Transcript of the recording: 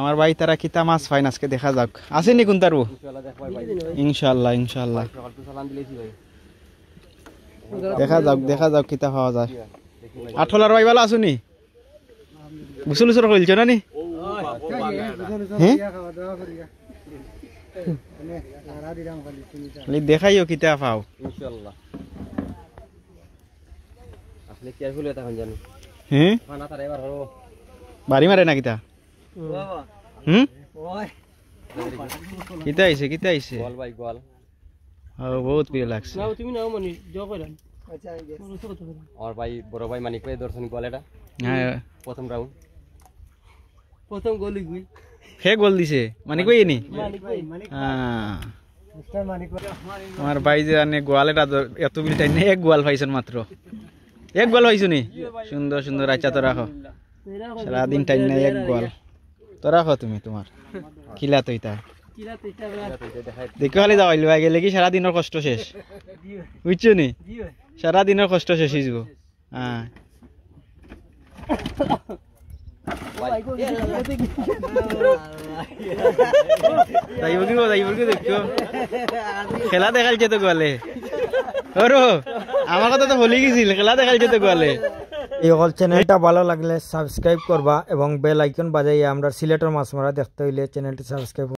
আমার ভাই তারা কিতা মাছ ফাইন আজকে দেখা যাক আসেনি কোন তারবো ইনশাআল্লাহ ইনশাআল্লাহ দেখা যাক কিতা পাওয়া যায় আঠলার ভাই ভালো আসুনি গুসল উসল কইলছ না নি হ্যাঁ দেখাইও কিতা পাও ইনশাআল্লাহ আপনি কেয়ারফুল হয়ে থাকুন জানি হ্যাঁ খানা তার এবার হলো বাড়ি মারে না কিতা বাবা হুম ওই কিতা আইছে গোল ভাই গোল বহুত প্রিয় লাগছে নাও তুমি নাও মানি জো কইরান আচ্ছা আর ভাই বড় ভাই মানিক ভাই দর্শন গোল এটা হ্যাঁ প্রথম রাউন্ড প্রথম গোলি গুই হে গোল দিছে মানে কই নি মানিক ভাই হ্যাঁ মিস্টার মানিক ভাই আমার ভাই যে আনে গোয়ালেটা এত বিলটাই না এক গোয়াল পাইছেন মাত্র এক গোয়াল পাইছো নি সুন্দর সুন্দর আচ্ছা তো রাখো সারা দিন টাইম না এক গোয়াল তো রাখো তুমি তোমার খিলা তো এটা কিরা তেটা দেখো খালি যাওয়াইল ভাই গেলে কি সারা দিনের কষ্ট শেষ বুঝছো নি সারা দিনের কষ্ট শেষ হয়ে যাব হ্যাঁ দেখো খেলা দেখাইছে তো গোয়ালে আমার কথা তো ভুলে গেছিল খেলা দেখাইছে তো গোয়ালে এই চ্যানেলটা ভালো লাগলে সাবস্ক্রাইব করবা এবং বেল আইকন বাজাইয়া আমরা সিলেটের মাছ মারা দেখতে হইলে চ্যানেলটি সাবস্ক্রাইব